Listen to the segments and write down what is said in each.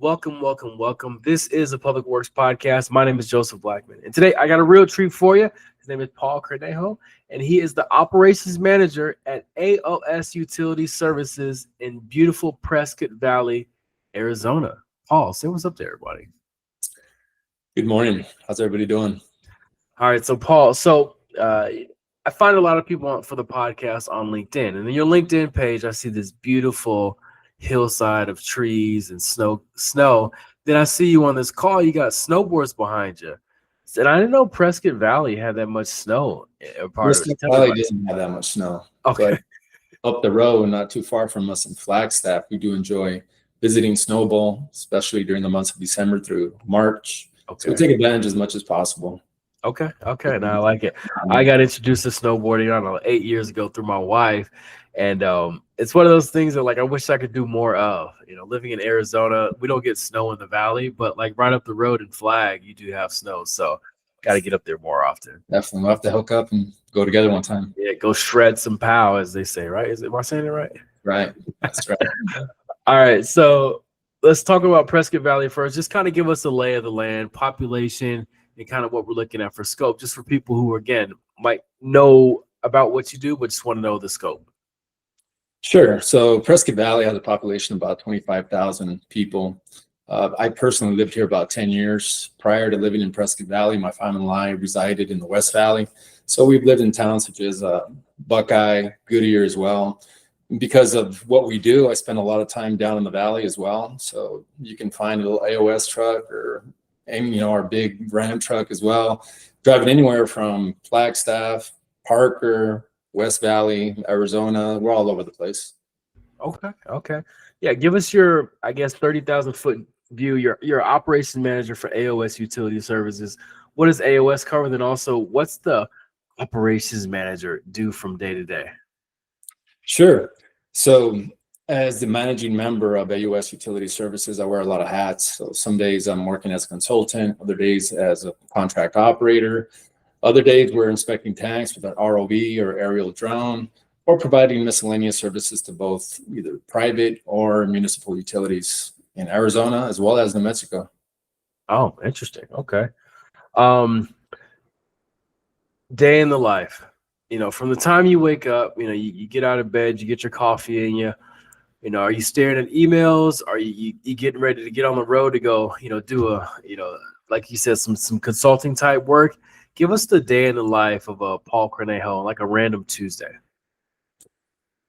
Welcome, welcome, welcome. This is a Public Works podcast. My name is Joseph Blackman, and today I got a real treat for you. His name is Paul Cornejo, and he is the operations manager at AOS Utility Services in beautiful Prescott Valley, Arizona. Paul, say what's up to everybody. Good morning. How's everybody doing? All right, so Paul, I find a lot of people for the podcast on LinkedIn, and in your LinkedIn page, I see this beautiful hillside of trees and snow. Then I see you on this call. You got snowboards behind you. And I didn't know Prescott Valley had that much snow. Prescott Valley doesn't have that much snow. Okay. But up the road, not too far from us in Flagstaff, we do enjoy visiting Snow Bowl, especially during the months of December through March. Okay. So we take advantage as much as possible. Okay. Now I like it. I got introduced to snowboarding, I don't know, 8 years ago through my wife. And it's one of those things that, like, I wish I could do more of. You know, living in Arizona, we don't get snow in the valley, but like right up the road in Flag, you do have snow. So got to get up there more often. Definitely. We'll have to hook up and go together one time. Yeah, go shred some pow, as they say, right? Am I saying it right? Right. That's right. All right. So let's talk about Prescott Valley first. Just kind of give us a lay of the land, population, and kind of what we're looking at for scope, just for people who, again, might know about what you do, but just want to know the scope. Sure. So Prescott Valley has a population of about 25,000 people. I personally lived here about 10 years. Prior to living in Prescott Valley, my family and I resided in the West Valley. So we've lived in towns such as Buckeye, Goodyear as well. Because of what we do, I spend a lot of time down in the valley as well. So you can find a little AOS truck or, our big Ram truck as well, driving anywhere from Flagstaff, Parker, West Valley, Arizona. We're all over the place. Okay. Yeah, give us your, 30,000 foot view. You're operations manager for AOS Utility Services. What does AOS cover? Then also, what's the operations manager do from day to day? Sure. So as the managing member of AOS Utility Services, I wear a lot of hats. So some days I'm working as a consultant, other days as a contract operator. Other days we're inspecting tanks with an ROV or aerial drone, or providing miscellaneous services to both either private or municipal utilities in Arizona as well as New Mexico. Oh, interesting. Okay. Day in the life. From the time you wake up, you get out of bed, you get your coffee in you. Are you staring at emails? Are you getting ready to get on the road to go, do like you said, some consulting type work? Give us the day in the life of a Paul Cornejo, like a random Tuesday.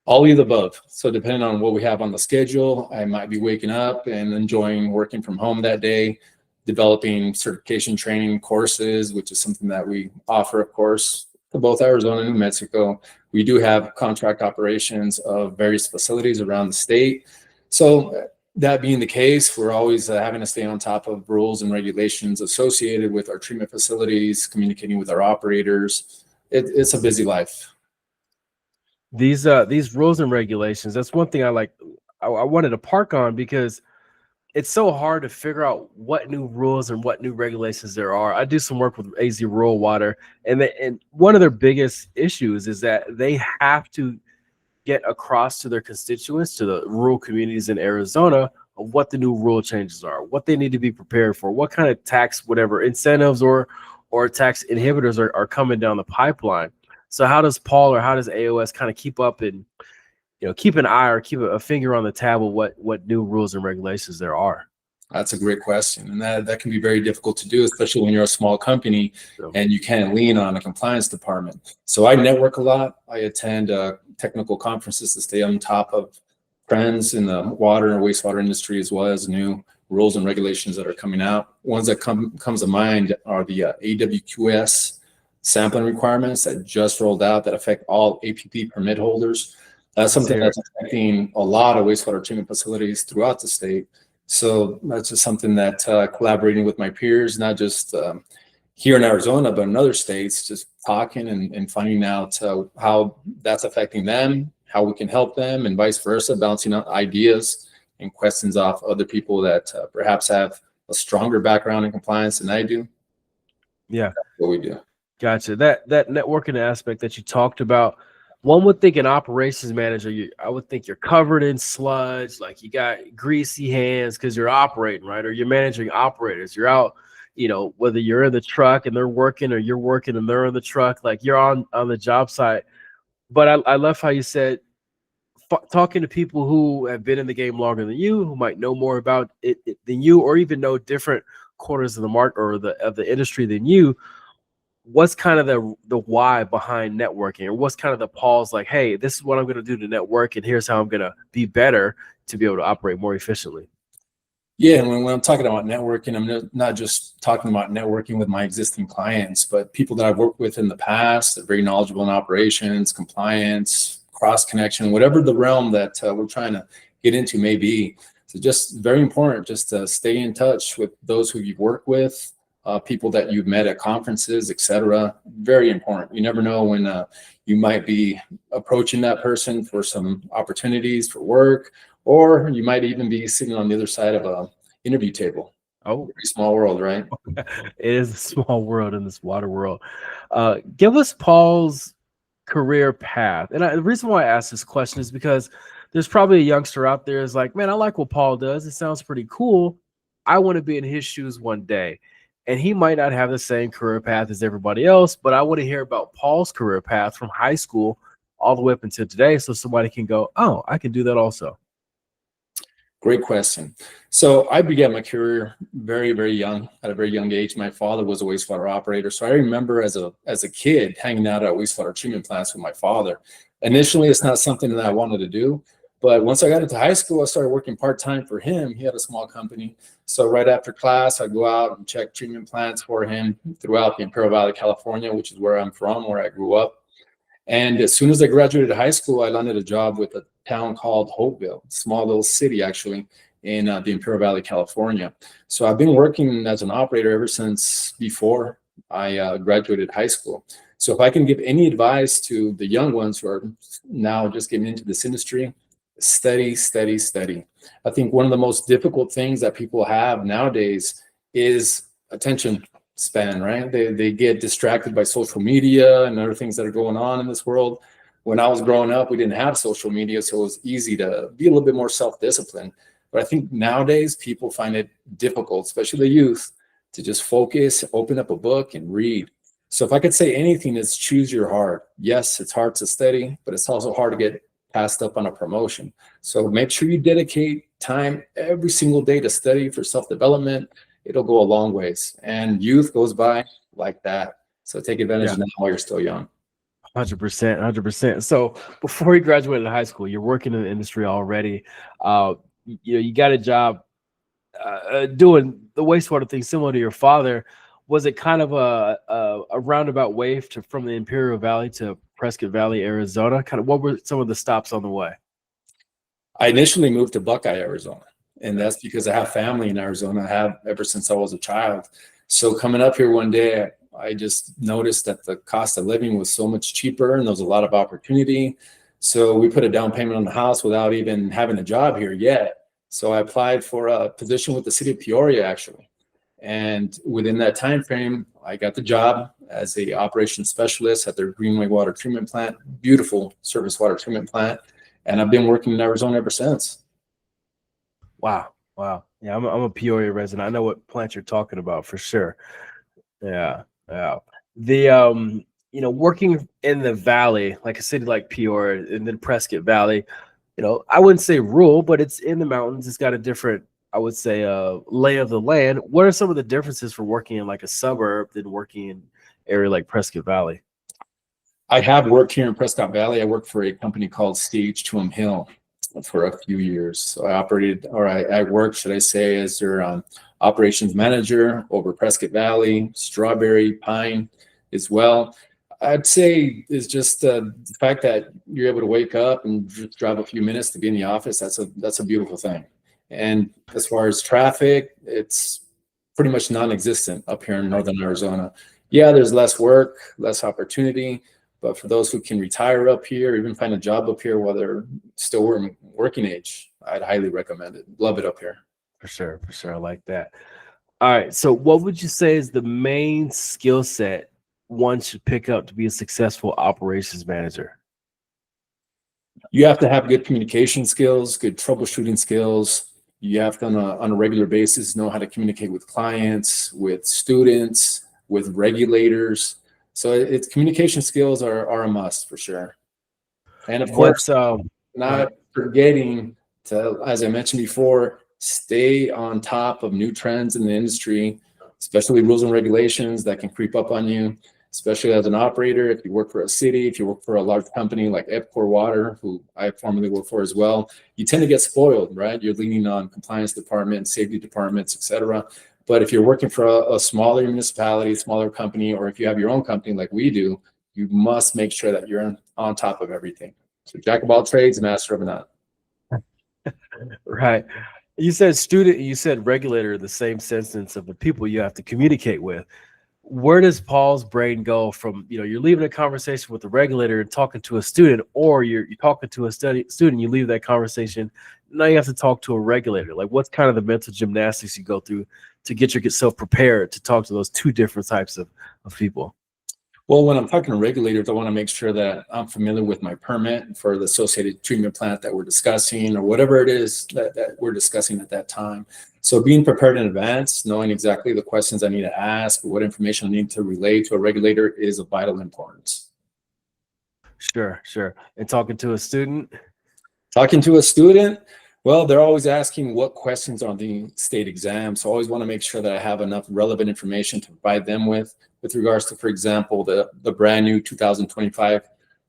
All of the above. So depending on what we have on the schedule, I might be waking up and enjoying working from home that day, developing certification training courses, which is something that we offer, of course, to both Arizona and New Mexico. We do have contract operations of various facilities around the state. So that being the case, we're always having to stay on top of rules and regulations associated with our treatment facilities, communicating with our operators. It's a busy life. These rules and regulations, that's one thing I wanted to park on, because it's so hard to figure out what new rules and what new regulations there are. I do some work with AZ Rural Water, and one of their biggest issues is that they have to get across to their constituents, to the rural communities in Arizona, of what the new rule changes are, what they need to be prepared for, what kind of tax, whatever incentives or tax inhibitors are coming down the pipeline. So how does Paul or how does AOS kind of keep up and keep an eye or keep a finger on the tab of what new rules and regulations there are? That's a great question. And that can be very difficult to do, especially when you're a small company and you can't lean on a compliance department. So I network a lot. I attend technical conferences to stay on top of trends in the water and wastewater industry, as well as new rules and regulations that are coming out. Ones that comes to mind are the AWQS sampling requirements that just rolled out that affect all APP permit holders. That's something that's affecting a lot of wastewater treatment facilities throughout the state. So that's just something that collaborating with my peers, not just here in Arizona, but in other states, just talking and finding out how that's affecting them, how we can help them, and vice versa, bouncing out ideas and questions off other people that perhaps have a stronger background in compliance than I do. Yeah. That's what we do. Gotcha. That networking aspect that you talked about, One would think an operations manager, I would think you're covered in sludge, like you got greasy hands because you're operating, right? Or you're managing operators. You're out, whether you're in the truck and they're working or you're working and they're in the truck, like you're on the job site. But I love how you said talking to people who have been in the game longer than you, who might know more about it than you, or even know different corners of the market or of the industry than you. What's kind of the why behind networking, or what's kind of the pause, like, hey, this is what I'm going to do to network, and here's how I'm going to be better to be able to operate more efficiently? Yeah, and when I'm talking about networking, I'm not just talking about networking with my existing clients, but people that I've worked with in the past that are very knowledgeable in operations, compliance, cross connection, whatever the realm that we're trying to get into may be. So just very important just to stay in touch with those who you've worked with, people that you've met at conferences, etc. Very important. You never know when you might be approaching that person for some opportunities for work, or you might even be sitting on the other side of a interview table. Oh, Very small world, right? it is a small world in this water world. Give us Paul's career path. And the reason why I ask this question is because there's probably a youngster out there is like, man, I like what Paul does. It sounds pretty cool. I want to be in his shoes one day. And he might not have the same career path as everybody else, but I want to hear about Paul's career path from high school all the way up until today, so somebody can go, oh, I can do that also. Great question. So I began my career very, very young, at a very young age. My father was a wastewater operator. So I remember as a kid hanging out at wastewater treatment plants with my father. Initially, it's not something that I wanted to do. But once I got into high school, I started working part-time for him. He had a small company. So right after class, I'd go out and check treatment plants for him throughout the Imperial Valley, California, which is where I'm from, where I grew up. And as soon as I graduated high school, I landed a job with a town called Hopeville, small little city actually in the Imperial Valley, California. So I've been working as an operator ever since before I graduated high school. So if I can give any advice to the young ones who are now just getting into this industry, study, study, study. I think one of the most difficult things that people have nowadays is attention span, right? They get distracted by social media and other things that are going on in this world. When I was growing up, we didn't have social media, so it was easy to be a little bit more self-disciplined. But I think nowadays people find it difficult, especially the youth, to just focus, open up a book and read. So if I could say anything, it's choose your heart. Yes, it's hard to study, but it's also hard to get passed up on a promotion. So make sure you dedicate time every single day to study for self-development. It'll go a long ways. And youth goes by like that. So take advantage of that while you're still young. 100%, 100%. So before you graduated high school, you're working in the industry already. You got a job doing the wastewater thing similar to your father. Was it kind of a roundabout way from the Imperial Valley to Prescott Valley, Arizona? Kind of what were some of the stops on the way? I initially moved to Buckeye, Arizona. And that's because I have family in Arizona. I have ever since I was a child. So coming up here one day, I just noticed that the cost of living was so much cheaper and there was a lot of opportunity. So we put a down payment on the house without even having a job here yet. So I applied for a position with the city of Peoria, actually. And within that time frame, I got the job as a operations specialist at their Greenway water treatment plant, beautiful surface water treatment plant. And I've been working in Arizona ever since. Wow. Yeah, I'm a Peoria resident. I know what plant you're talking about for sure. Yeah. The working in the valley, like a city like Peoria and then Prescott Valley, I wouldn't say rural, but it's in the mountains. It's got a different, I would say, lay of the land. What are some of the differences for working in like a suburb than working in area like Prescott Valley? I have worked here in Prescott Valley. I worked for a company called Stage2 Hill for a few years. So I worked, should I say, as their operations manager over Prescott Valley, Strawberry, Pine as well. I'd say it's just the fact that you're able to wake up and just drive a few minutes to be in the office. That's a beautiful thing. And as far as traffic, it's pretty much non-existent up here in Northern Arizona. Yeah, there's less work, less opportunity. But for those who can retire up here, even find a job up here while they're still working age, I'd highly recommend it. Love it up here. For sure. I like that. All right. So what would you say is the main skill set one should pick up to be a successful operations manager? You have to have good communication skills, good troubleshooting skills. You have to, on a regular basis, know how to communicate with clients, with students, with regulators. So it's communication skills are a must for sure. And of course, What's go ahead. not forgetting to, as I mentioned before, stay on top of new trends in the industry, especially rules and regulations that can creep up on you, especially as an operator. If you work for a city, if you work for a large company like Epcor Water, who I formerly worked for as well, you tend to get spoiled, right? You're leaning on compliance departments, safety departments, et cetera. But if you're working for a smaller municipality, smaller company, or if you have your own company like we do, you must make sure that you're on top of everything. So jack of all trades, master of none. Right. You said student, you said regulator, the same sentence of the people you have to communicate with. Where does Paul's brain go from, you're leaving a conversation with the regulator and talking to a student, or you're talking to a student, you leave that conversation, now you have to talk to a regulator. Like, what's kind of the mental gymnastics you go through to get yourself prepared to talk to those two different types of people? Well, when I'm talking to regulators, I want to make sure that I'm familiar with my permit for the associated treatment plant that we're discussing, or whatever it is that we're discussing at that time. So being prepared in advance, knowing exactly the questions I need to ask, what information I need to relay to a regulator is of vital importance. Sure. And talking to a student? Talking to a student, well, they're always asking what questions on the state exam. So I always want to make sure that I have enough relevant information to provide them with regards to, for example, the brand new 2025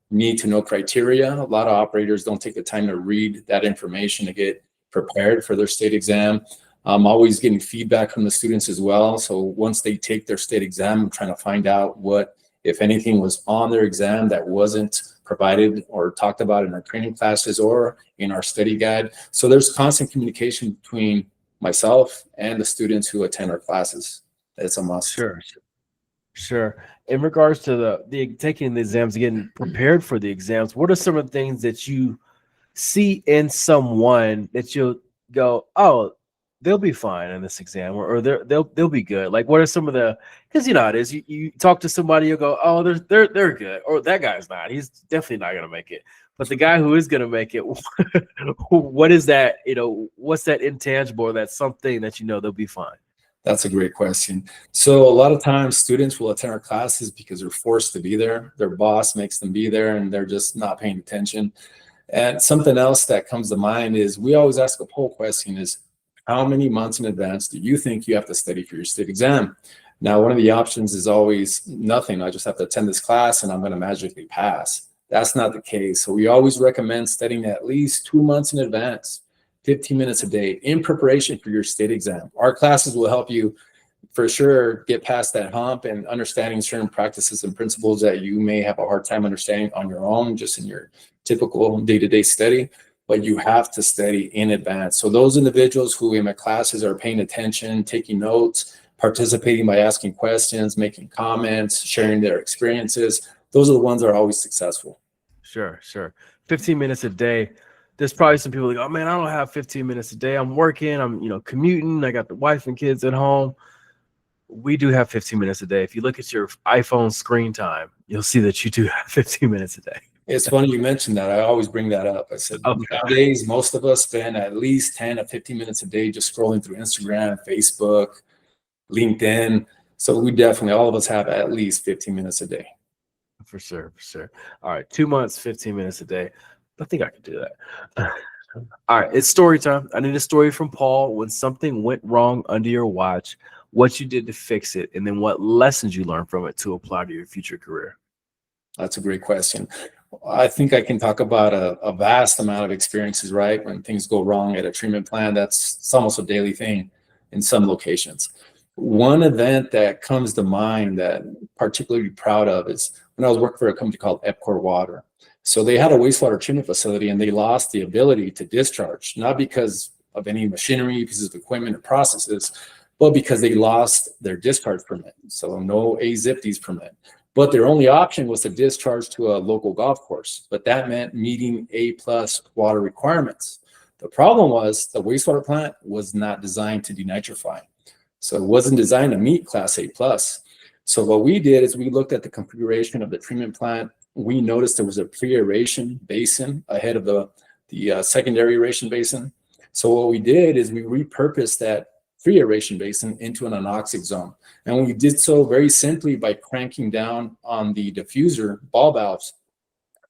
need to know criteria. A lot of operators don't take the time to read that information to get prepared for their state exam. I'm always getting feedback from the students as well. So once they take their state exam, I'm trying to find out what, if anything, was on their exam that wasn't provided or talked about in our training classes or in our study guide. So there's constant communication between myself and the students who attend our classes. It's a must. Sure. In regards to the taking the exams, getting prepared for the exams, what are some of the things that you see in someone that you'll go, oh, they'll be fine in this exam, or they'll be good? Like, what are some of the, because you know how it is, you talk to somebody, you'll go, oh, they're good, or that guy's not, he's definitely not gonna make it. But the guy who is gonna make it, what is that? What's that intangible, or that something that they'll be fine? That's a great question. So a lot of times students will attend our classes because they're forced to be there. Their boss makes them be there and they're just not paying attention. And something else that comes to mind is we always ask a poll question is, how many months in advance do you think you have to study for your state exam? Now, one of the options is always nothing. I just have to attend this class and I'm going to magically pass. That's not the case. So we always recommend studying at least 2 months in advance. 15 minutes a day in preparation for your state exam. Our classes will help you for sure get past that hump and understanding certain practices and principles that you may have a hard time understanding on your own, just in your typical day-to-day study, but you have to study in advance. So those individuals who in my classes are paying attention, taking notes, participating by asking questions, making comments, sharing their experiences, those are the ones that are always successful. Sure. 15 minutes a day. There's probably some people like, oh man, I don't have 15 minutes a day. I'm working, I'm commuting, I got the wife and kids at home. We do have 15 minutes a day. If you look at your iPhone screen time, you'll see that you do have 15 minutes a day. It's funny you mentioned that. I always bring that up. I said, nowadays, most of us spend at least 10 to 15 minutes a day just scrolling through Instagram, Facebook, LinkedIn. So we definitely, all of us have at least 15 minutes a day. For sure. All right, 2 months, 15 minutes a day. I think I could do that. All right, it's story time. I need a story from Paul when something went wrong under your watch, what you did to fix it, and then what lessons you learned from it to apply to your future career. That's a great question. I think I can talk about a vast amount of experiences, right? When things go wrong at a treatment plant, it's almost a daily thing in some locations. One event that comes to mind that I'm particularly proud of is when I was working for a company called Epcor Water. So they had a wastewater treatment facility and they lost the ability to discharge, not because of any machinery, pieces of equipment or processes, but because they lost their discharge permit. So no AZIPDs permit. But their only option was to discharge to a local golf course. But that meant meeting A+ water requirements. The problem was the wastewater plant was not designed to denitrify. So it wasn't designed to meet Class A+. So what we did is we looked at the configuration of the treatment plant, we noticed there was a pre-aeration basin ahead of the secondary aeration basin. So what we did is we repurposed that pre-aeration basin into an anoxic zone. And we did so very simply by cranking down on the diffuser ball valves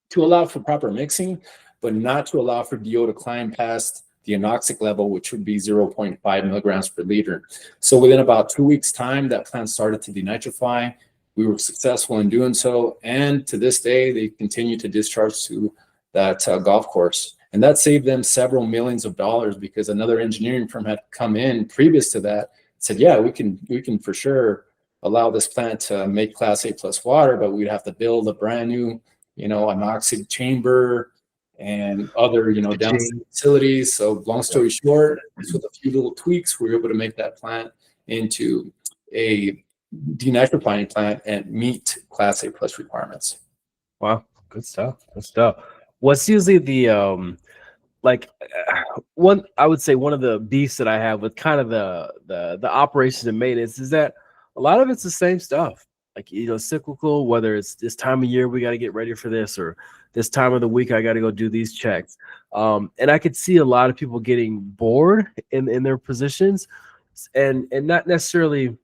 to allow for proper mixing, but not to allow for DO to climb past the anoxic level, which would be 0.5 milligrams per liter. So within about 2 weeks' time, that plant started to denitrify. We were successful in doing so. And to this day, they continue to discharge to that golf course. And that saved them several millions of dollars, because another engineering firm had come in previous to that, said, yeah, we can for sure allow this plant to make Class A plus water, but we'd have to build a brand new, anoxic chamber and other, downstream facilities. So long story short, with a few little tweaks, we were able to make that plant into a denitrifying plant and meet Class A plus requirements. Wow, good stuff. Good stuff. What's usually the one, I would say one of the beefs that I have with kind of the operations and maintenance is that a lot of it's the same stuff. Like, cyclical, whether it's this time of year we got to get ready for this, or this time of the week I got to go do these checks. And I could see a lot of people getting bored in their positions and not necessarily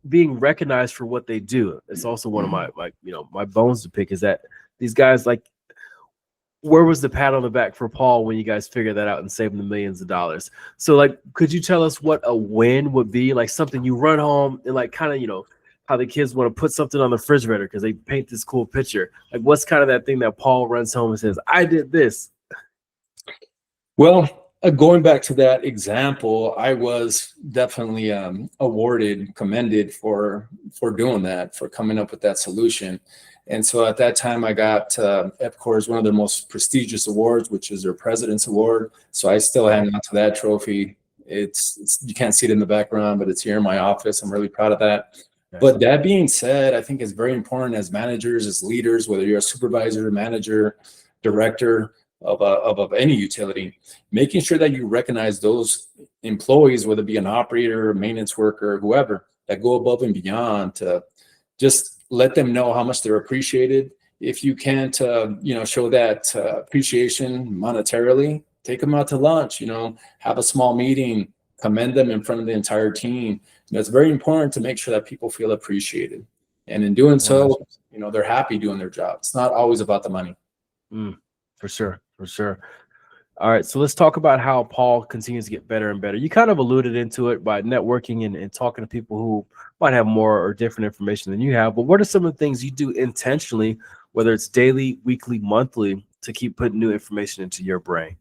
being recognized for what they do. It's also one of my bones to pick, is that these guys, like, where was the pat on the back for Paul when you guys figured that out and saved the millions of dollars? So, like, could you tell us what a win would be? Like something you run home and, like, kind of, how the kids want to put something on the refrigerator because they paint this cool picture. Like, what's kind of that thing that Paul runs home and says, I did this? Well, going back to that example, I was definitely commended for doing that, for coming up with that solution. And so at that time, I got Epcor's one of their most prestigious awards, which is their President's Award. So I still hang on to that trophy. It's you can't see it in the background, but it's here in my office. I'm really proud of that. But that being said, I think it's very important as managers, as leaders, whether you're a supervisor, manager, director of any utility, making sure that you recognize those employees, whether it be an operator, maintenance worker, whoever, that go above and beyond to just let them know how much they're appreciated. If you can't, show that appreciation monetarily, take them out to lunch, have a small meeting, commend them in front of the entire team. It's very important to make sure that people feel appreciated. And in doing so, they're happy doing their job. It's not always about the money. For sure. For sure. All right. So let's talk about how Paul continues to get better and better. You kind of alluded into it by networking and talking to people who might have more or different information than you have. But what are some of the things you do intentionally, whether it's daily, weekly, monthly, to keep putting new information into your brain?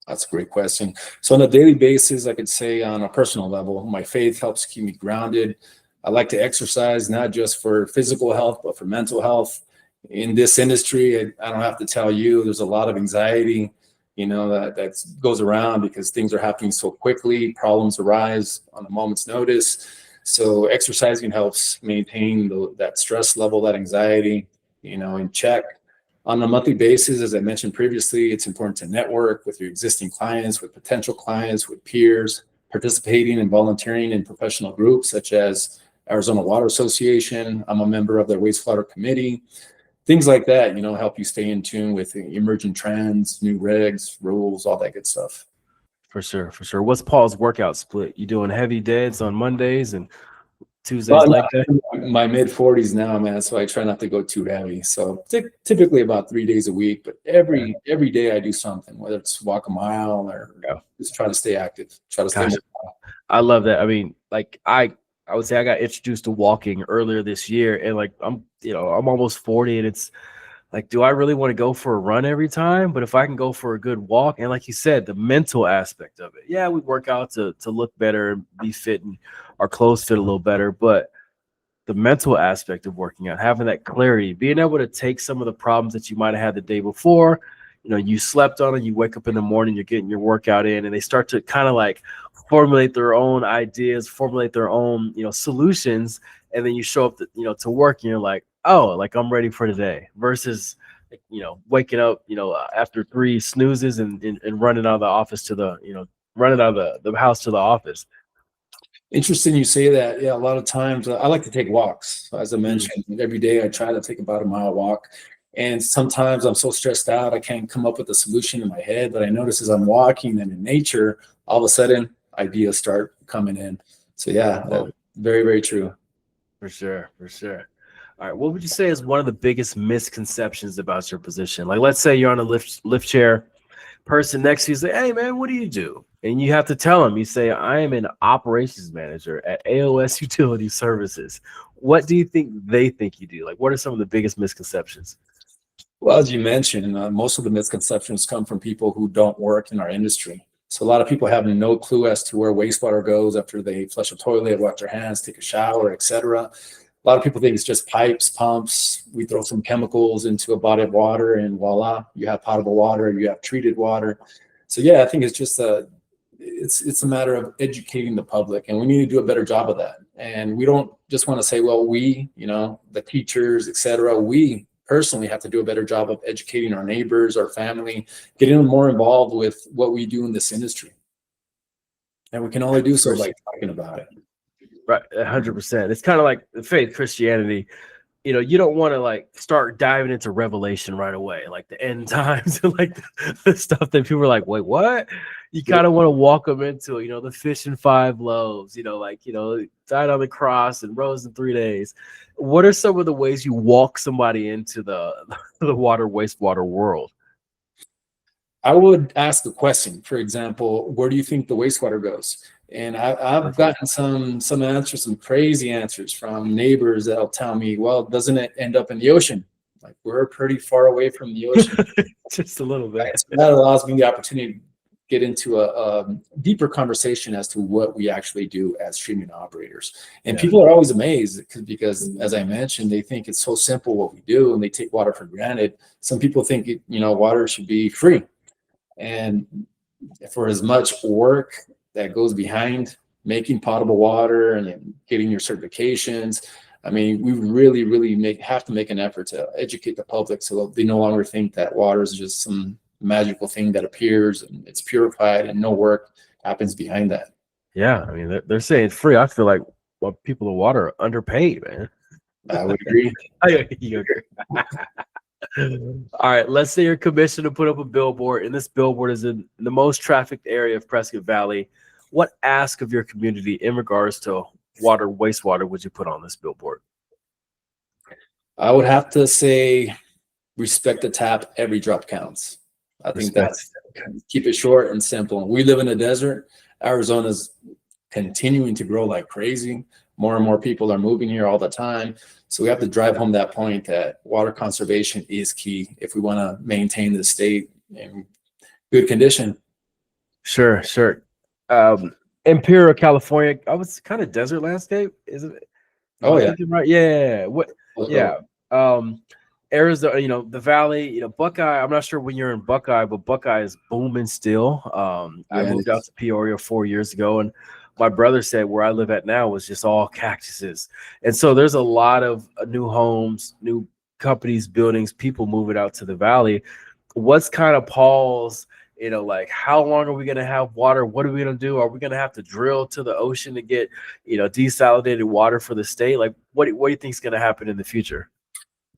That's a great question. So on a daily basis, I could say on a personal level, my faith helps keep me grounded. I like to exercise, not just for physical health, but for mental health. In this industry, I don't have to tell you, there's a lot of anxiety, that goes around because things are happening so quickly. Problems arise on a moment's notice. So exercising helps maintain that stress level, that anxiety, in check. On a monthly basis, as I mentioned previously, it's important to network with your existing clients, with potential clients, with peers, participating and volunteering in professional groups such as Arizona Water Association. I'm a member of their wastewater committee. Things like that, help you stay in tune with emerging trends, new regs, rules, all that good stuff. For sure. For sure. What's Paul's workout split? You doing heavy deads on Mondays and Tuesdays like that? My mid 40s now, man, so I try not to go too heavy. So typically about 3 days a week, but every day I do something, whether it's walk a mile or just try to stay active, try to stay. I love that. I mean, like I would say I got introduced to walking earlier this year, and like I'm almost 40, and it's like, do I really want to go for a run every time? But if I can go for a good walk, and like you said, the mental aspect of it, yeah, we work out to look better and be fit and our clothes fit a little better, but the mental aspect of working out, having that clarity, being able to take some of the problems that you might have had the day before, you slept on it, you wake up in the morning, you're getting your workout in, and they start to kind of like formulate their own ideas, formulate their own, solutions. And then you show up, to work and you're like, oh, like I'm ready for today, versus, waking up, after 3 snoozes and running out of the office to running out of the house to the office. Interesting you say that. Yeah, a lot of times I like to take walks. As I mentioned, every day I try to take about a mile walk. And sometimes I'm so stressed out, I can't come up with a solution in my head. But I notice as I'm walking and in nature, all of a sudden ideas start coming in. So yeah, very, very true. For sure, for sure. All right, what would you say is one of the biggest misconceptions about your position? Like, let's say you're on a lift chair, person next to you say, "Hey, man, what do you do?" And you have to tell them. You say, "I am an operations manager at AOS Utility Services." What do you think they think you do? Like, what are some of the biggest misconceptions? Well, as you mentioned, most of the misconceptions come from people who don't work in our industry. So a lot of people have no clue as to where wastewater goes after they flush a toilet, wash their hands, take a shower, etc. A lot of people think it's just pipes, pumps. We throw some chemicals into a body of water, and voila, you have potable water. You have treated water. So yeah, I think it's just it's a matter of educating the public, and we need to do a better job of that. And we don't just want to say, well, we, the teachers, etc. We personally have to do a better job of educating our neighbors, our family, getting them more involved with what we do in this industry. And we can only do so by talking about it. Right, 100%. It's kind of like the faith Christianity. You don't want to like start diving into Revelation right away, like the end times and like the stuff that people are like, wait, what? You kind of want to walk them into, the fish and 5 loaves, died on the cross and rose in 3 days. What are some of the ways you walk somebody into the water, wastewater world? I would ask the question, for example, where do you think the wastewater goes? And I've gotten some answers, some crazy answers from neighbors that'll tell me, well, doesn't it end up in the ocean? Like, we're pretty far away from the ocean. Just a little bit. Right? So that allows me the opportunity to get into a deeper conversation as to what we actually do as treatment operators. And people are always amazed because, as I mentioned, they think it's so simple what we do, and they take water for granted. Some people think, water should be free. And for as much work that goes behind making potable water and getting your certifications, I mean, we really, really have to make an effort to educate the public so they no longer think that water is just some magical thing that appears and it's purified and no work happens behind that. Yeah, I mean, they're saying free. I feel like people of water are underpaid, man. I would agree. You agree. All right, let's say you're commissioned to put up a billboard, and this billboard is in the most trafficked area of Prescott Valley. What ask of your community in regards to water, wastewater would you put on this billboard? I would have to say respect the tap, every drop counts. I think that's, keep it short and simple. We live in a desert. Arizona's continuing to grow like crazy. More and more people are moving here all the time. So we have to drive home that point that water conservation is key if we want to maintain the state in good condition. Sure. Imperial, California. I was kind of desert landscape, isn't it? Oh yeah. Right. Yeah. What? Yeah. Arizona, the Valley, Buckeye. I'm not sure when you're in Buckeye, but Buckeye is booming still. I moved out to Peoria 4 years ago, and my brother said where I live at now was just all cactuses. And so there's a lot of new homes, new companies, buildings, people moving out to the Valley. What's kind of Paul's, like, how long are we going to have water? What are we going to do? Are we going to have to drill to the ocean to get, desalinated water for the state? Like, what do you think is going to happen in the future?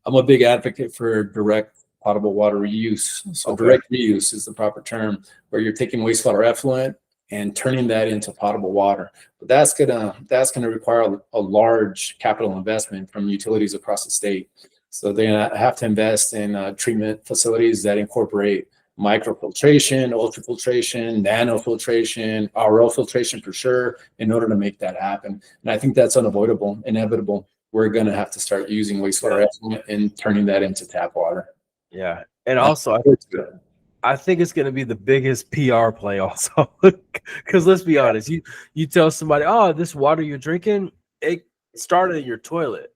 I'm a big advocate for direct potable water reuse. So direct reuse is the proper term, where you're taking wastewater effluent and turning that into potable water. But that's gonna require a large capital investment from utilities across the state. So they have to invest in treatment facilities that incorporate microfiltration, ultrafiltration, nanofiltration, RO filtration for sure, in order to make that happen. And I think that's unavoidable, inevitable. We're going to have to start using wastewater effluent and turning that into tap water. Yeah. And also, I think it's going to be the biggest PR play also, because let's be honest, you tell somebody, oh, this water you're drinking, it started in your toilet,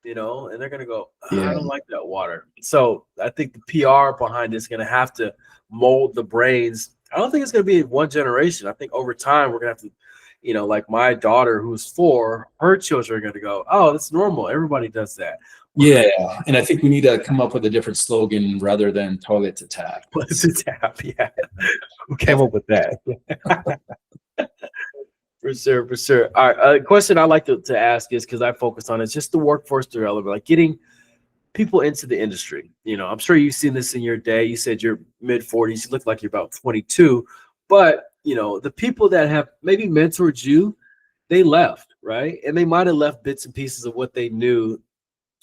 and they're going to go, I don't like that water. So I think the PR behind it is going to have to mold the brains. I don't think it's going to be one generation. I think over time, we're going to have to, like my daughter who's 4, her children are going to go, oh, that's normal. Everybody does that. Yeah, and I think we need to come up with a different slogan rather than toilet to tap. Toilet to tap, yeah. Who came up with that? For sure. All right, a question I like to ask is, because I focus on, is just the workforce development, like getting people into the industry. I'm sure you've seen this in your day. You said you're mid-40s. You look like you're about 22. But, the people that have maybe mentored you, they left, right? And they might have left bits and pieces of what they knew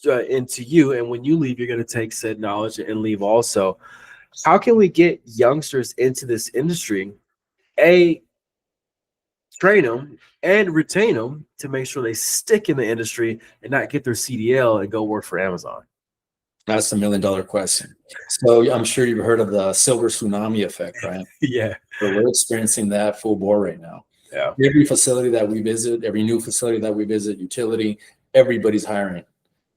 into you. And when you leave, you're going to take said knowledge and leave also. How can we get youngsters into this industry? Train them and retain them to make sure they stick in the industry and not get their CDL and go work for Amazon. That's $1 million question. So I'm sure you've heard of the silver tsunami effect, right? Yeah. But we're experiencing that full bore right now. Yeah. Every facility that we visit, every new facility that we visit, utility, everybody's hiring.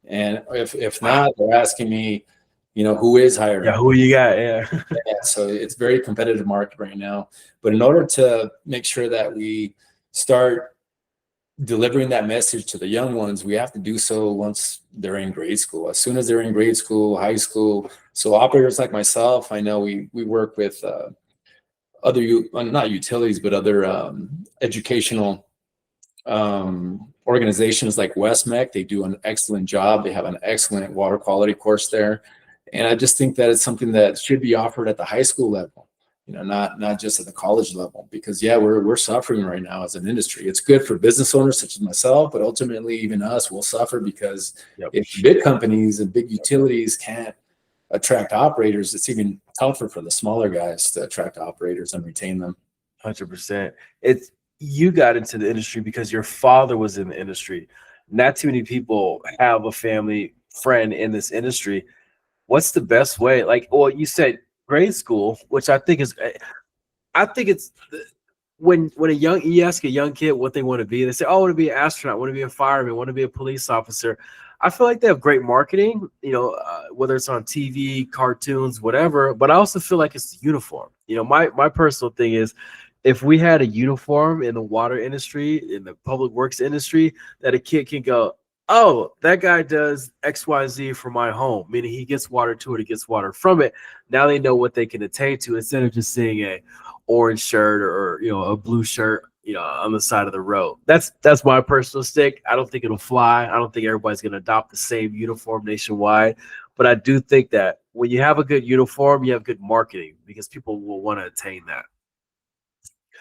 And if not, they're asking me, who is hiring? Yeah, who you got? Yeah. Yeah, so it's very competitive market right now. But in order to make sure that we start delivering that message to the young ones, we have to do so once they're in grade school. As soon as they're in grade school, high school. So operators like myself, I know we work with not utilities, but other educational organizations like WestMec. They do an excellent job. They have an excellent water quality course there. And I just think that it's something that should be offered at the high school level, not just at the college level, because we're suffering right now as an industry. It's good for business owners such as myself, but ultimately even us will suffer because if big companies and big utilities can't attract operators, it's even tougher for the smaller guys to attract operators and retain them. 100%. You got into the industry because your father was in the industry. Not too many people have a family friend in this industry. What's the best way? You said grade school, which I think it's when you ask a young kid what they want to be, they say, "Oh, I want to be an astronaut, I want to be a fireman, I want to be a police officer." I feel like they have great marketing, whether it's on TV, cartoons, whatever. But I also feel like it's the uniform. My personal thing is, if we had a uniform in the water industry, in the public works industry, that a kid can go, "Oh, that guy does XYZ for my home," meaning he gets water to it, he gets water from it. Now they know what they can attain to instead of just seeing a orange shirt or a blue shirt, on the side of the road. That's my personal stick. I don't think it'll fly. I don't think everybody's going to adopt the same uniform nationwide. But I do think that when you have a good uniform, you have good marketing because people will want to attain that.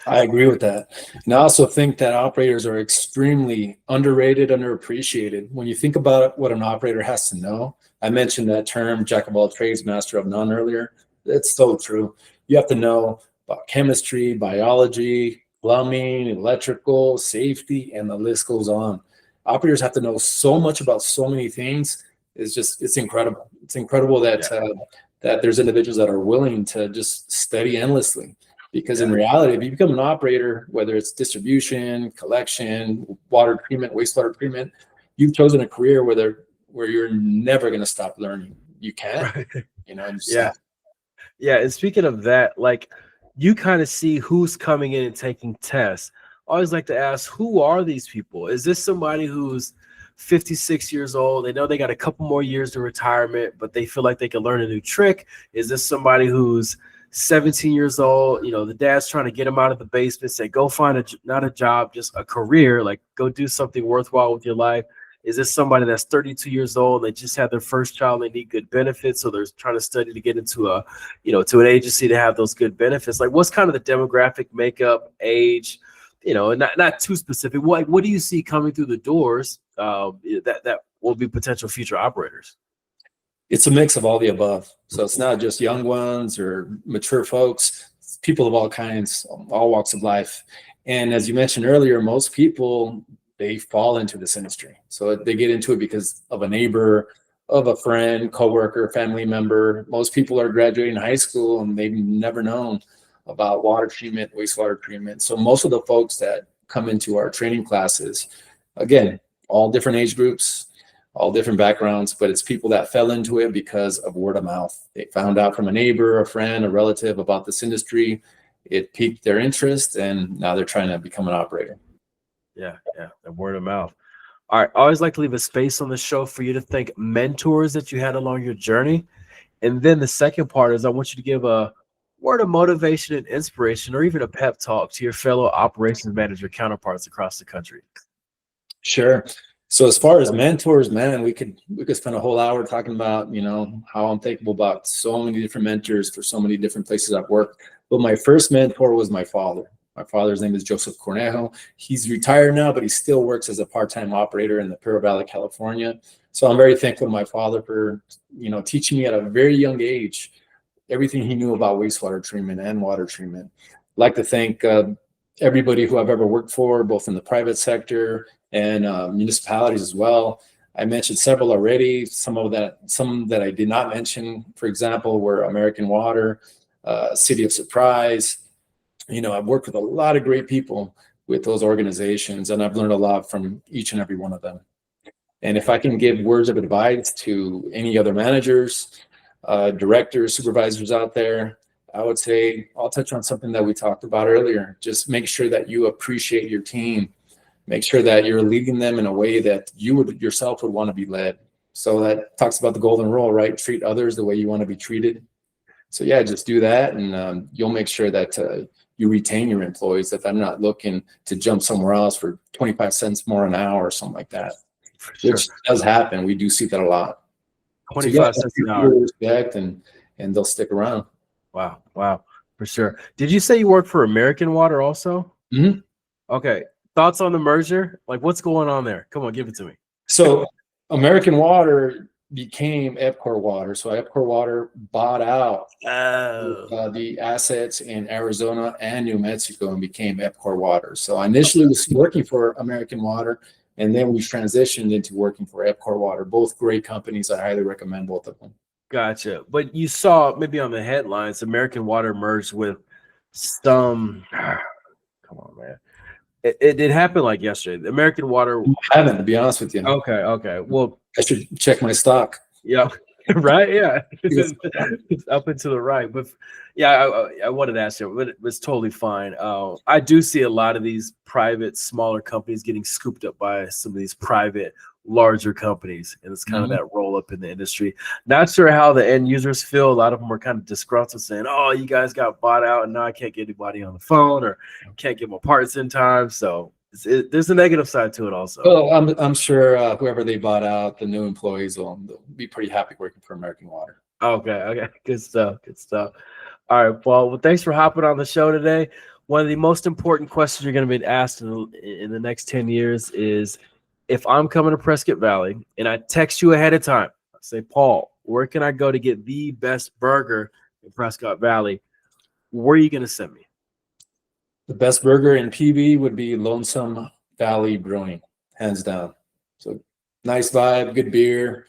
I agree with that. And I also think that operators are extremely underrated, underappreciated. When you think about what an operator has to know, I mentioned that term, jack of all trades, master of none earlier. It's so true. You have to know about chemistry, biology, plumbing, electrical, safety, and the list goes on. Operators have to know so much about so many things. It's incredible. It's incredible that that there's individuals that are willing to just study endlessly. Because in reality, if you become an operator, whether it's distribution, collection, water treatment, wastewater treatment, you've chosen a career where you're never going to stop learning. You can't, Right. Yeah. And speaking of that, you kind of see who's coming in and taking tests. I always like to ask, who are these people? Is this somebody who's 56 years old? They know they got a couple more years to retirement, but they feel like they can learn a new trick. Is this somebody who's 17 years old, the dad's trying to get him out of the basement, say, go find not a job, just a career, go do something worthwhile with your life? Is this somebody that's 32 years old, they just had their first child, they need good benefits, so they're trying to study to get into to an agency to have those good benefits? What's kind of the demographic makeup, age, and not too specific? What do you see coming through the doors that will be potential future operators? It's a mix of all the above. So it's not just young ones or mature folks, it's people of all kinds, all walks of life. And as you mentioned earlier, most people, they fall into this industry. So they get into it because of a neighbor, of a friend, coworker, family member. Most people are graduating high school and they've never known about water treatment, wastewater treatment. So most of the folks that come into our training classes, again, all different age groups, all different backgrounds, but it's people that fell into it because of word of mouth. They found out from a neighbor, a friend, a relative about this industry. It piqued their interest, and now they're trying to become an operator. Yeah, the word of mouth. All right, I always like to leave a space on the show for you to thank mentors that you had along your journey. And then the second part is I want you to give a word of motivation and inspiration, or even a pep talk to your fellow operations manager counterparts across the country. Sure. So as far as mentors, man, we could spend a whole hour talking about, how I'm thankful about so many different mentors for so many different places I've worked. But my first mentor was my father. My father's name is Cornejo. He's retired now, but he still works as a part-time operator in the Puro Valley, California. So I'm very thankful to my father for, teaching me at a very young age everything he knew about wastewater treatment and water treatment. I'd like to thank everybody who I've ever worked for, both in the private sector and municipalities as well. I mentioned several already. Some that I did not mention, for example, were American Water, City of Surprise. I've worked with a lot of great people with those organizations, and I've learned a lot from each and every one of them. And if I can give words of advice to any other managers, directors, supervisors out there, I would say I'll touch on something that we talked about earlier. Just make sure that you appreciate your team. Make sure that you're leading them in a way that you would yourself would want to be led. So that talks about the golden rule, right? Treat others the way you want to be treated. So yeah, just do that, and you'll make sure that you retain your employees, that they're not looking to jump somewhere else for 25 cents more an hour or something like that, which does happen. We do see that a lot. 25 cents an hour. Respect, and they'll stick around. Wow, for sure. Did you say you work for American Water also? Mm-hmm. Okay. Thoughts on the merger? Like, what's going on there? Come on, give it to me. So American Water became Epcor Water. So Epcor Water bought out the assets in Arizona and New Mexico and became Epcor Water. So I initially was working for American Water, and then we transitioned into working for Epcor Water. Both great companies. I highly recommend both of them. Gotcha. But you saw maybe on the headlines, American Water merged with some. Come on, man. It did happen like yesterday. American Water. I haven't, to be honest with you. Okay. Well, I should check my stock. Yeah. Right. Yeah. It's up and to the right. But yeah, I wanted to ask you, but it was totally fine. I do see a lot of these private, smaller companies getting scooped up by some of these private, larger companies. And it's kind of that roll up in the industry. Not sure how the end users feel. A lot of them are kind of disgruntled, saying, oh, you guys got bought out and now I can't get anybody on the phone or can't get my parts in time. So there's a negative side to it also. Well, I'm sure whoever they bought out, the new employees will be pretty happy working for American Water. Okay. Good stuff. All right, Paul. Well, thanks for hopping on the show today. One of the most important questions you're going to be asked in the next 10 years is, if I'm coming to Prescott Valley and I text you ahead of time, I say, Paul, where can I go to get the best burger in Prescott Valley? Where are you going to send me? The best burger in PV would be Lonesome Valley Brewing, hands down. So nice vibe, good beer,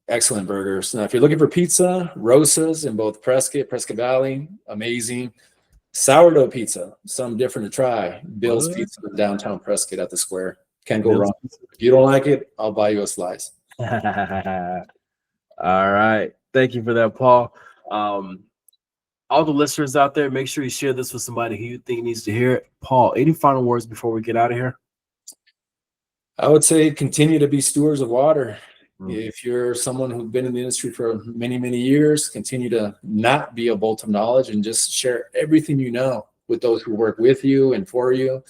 excellent burgers. Now, if you're looking for pizza, Rosa's in both Prescott Valley, amazing. Sourdough pizza, something different to try. Bill's Pizza in downtown Prescott at the Square. Can't go wrong. If you don't like it, I'll buy you a slice. All right. Thank you for that, Paul. All the listeners out there, make sure you share this with somebody who you think needs to hear it. Paul, any final words before we get out of here? I would say continue to be stewards of water. If you're someone who's been in the industry for many, many years, continue to not be a bolt of knowledge and just share everything you know with those who work with you and for you.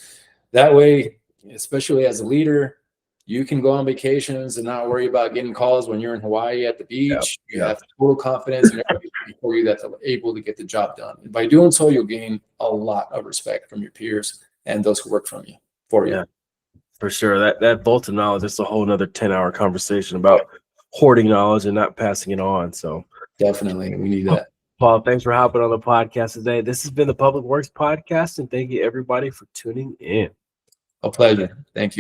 That way, especially as a leader, you can go on vacations and not worry about getting calls when you're in Hawaii at the beach. You have total confidence in everybody before you that's able to get the job done. And by doing so, you'll gain a lot of respect from your peers and those who work for you. Yeah, for sure. That bolt of knowledge is a whole nother 10-hour conversation about hoarding knowledge and not passing it on. So definitely, we need that. Paul, thanks for hopping on the podcast today. This has been the Public Works Podcast, and thank you everybody for tuning in. A pleasure. Thank you.